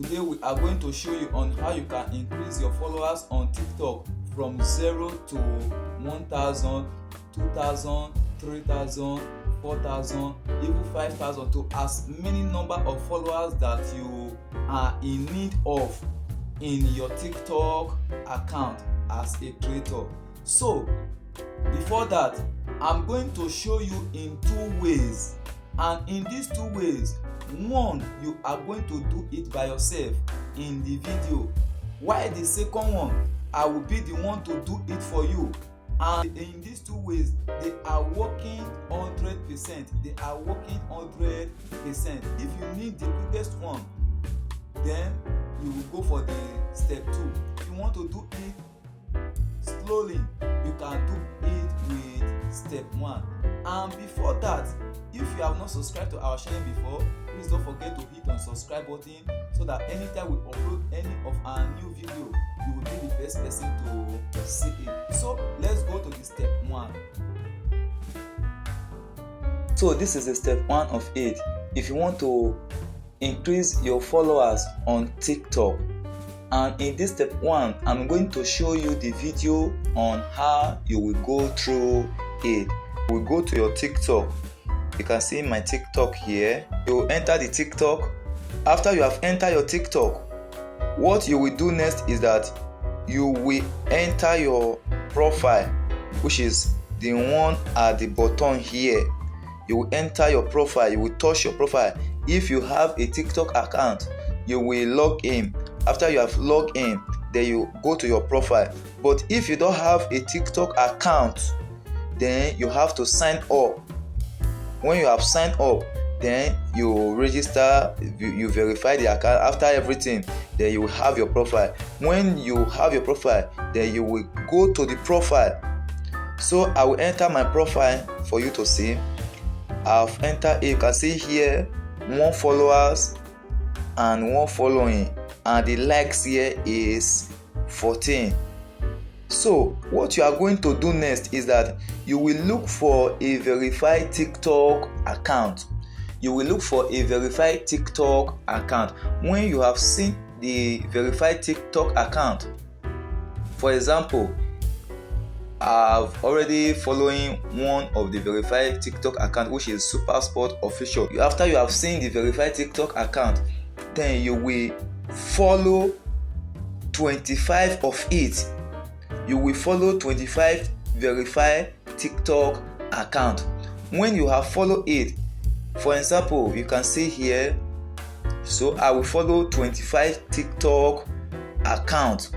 Today we are going to show you on how you can increase your followers on TikTok from 0 to 1,000, 2,000, 3,000, 4,000, even 5,000 to as many number of followers that you are in need of in your TikTok account as a creator. So before that, I'm going to show you in two ways, and in these two ways, one, you are going to do it by yourself in the video, while the second one, I will be the one to do it for you. And in these two ways, they are working 100%. They are working 100%. If you need the quickest one, then you will go for the step 2. If you want to do it slowly, you can do it with step 1. And before that, if you have not subscribed to our channel before, please don't forget to hit on subscribe button so that anytime we upload any of our new video, you will be the first person to see it. So let's go to the step 1. So this is the step 1 of it. If you want to increase your followers on TikTok, and in this step 1, I'm going to show you the video on how you will go through it. We'll go to your TikTok. You can see my TikTok here. You will enter the TikTok. After you have entered your TikTok, what you will do next is that you will enter your profile, which is the one at the bottom here. You will enter your profile. You will touch your profile. If you have a TikTok account, you will log in. After you have logged in, then you go to your profile. But if you don't have a TikTok account, then you have to sign up. When you have signed up, then you register, you verify the account. After everything, then you will have your profile. When you have your profile, then you will go to the profile. So I will enter my profile for you to see. I've entered it. You can see here 1 followers and 1 following, and the likes here is 14. So what you are going to do next is that you will look for a verified TikTok account. You will look for a verified TikTok account. When you have seen the verified TikTok account, for example, I've already following one of the verified TikTok account, which is Super Sport Official. After you have seen the verified TikTok account, then you will follow 25 of it. You will follow 25 verified TikTok account. When you have followed it, for example, you can see here, so I will follow 25 TikTok account.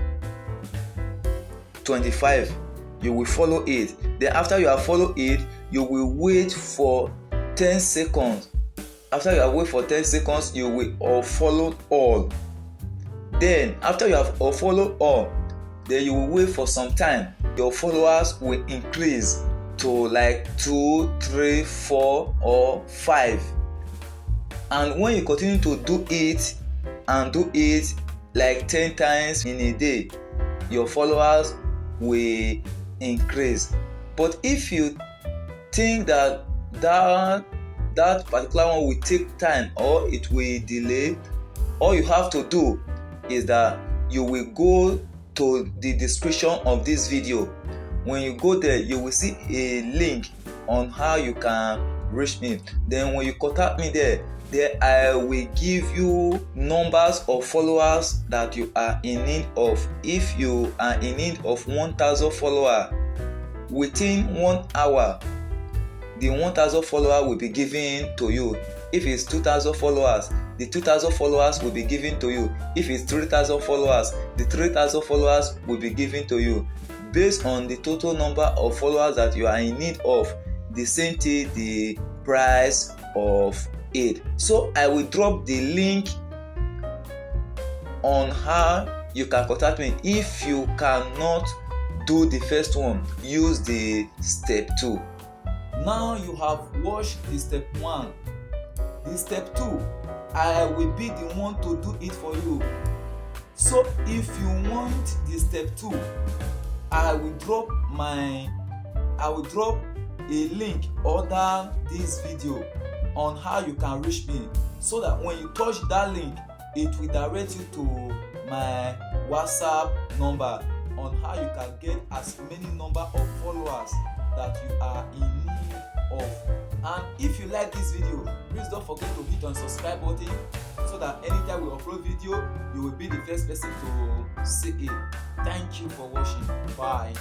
25, you will follow it. Then after you have followed it, you will wait for 10 seconds. After you have waited for 10 seconds, you will unfollow all. Then after you have unfollowed all, then you will wait for some time. Your followers will increase to like 2, 3, 4 or 5. And when you continue to do it and do it like 10 times in a day, your followers will increase. But if you think that particular one will take time or it will delay, all you have to do is that you will go to the description of this video. When you go there, you will see a link on how you can reach me. Then when you contact me there I will give you numbers of followers that you are in need of. If you are in need of 1,000 followers, within 1 hour, the 1,000 followers will be given to you. If it's 2,000 followers, the 2,000 followers will be given to you. If it's 3,000 followers, the 3,000 followers will be given to you. Based on the total number of followers that you are in need of, the same thing, the price of it. So I will drop the link on how you can contact me. If you cannot do the first one, use the step 2. Now you have watched the step 1. The step 2, I will be the one to do it for you. So if you want the step 2, I will drop a link under this video on how you can reach me, so that when you touch that link, it will direct you to my WhatsApp number on how you can get as many number of followers that you are in need of. And if you like this video, please don't forget to hit on subscribe button so that anytime we upload video, you will be the first person to see it. Thank you for watching. Bye.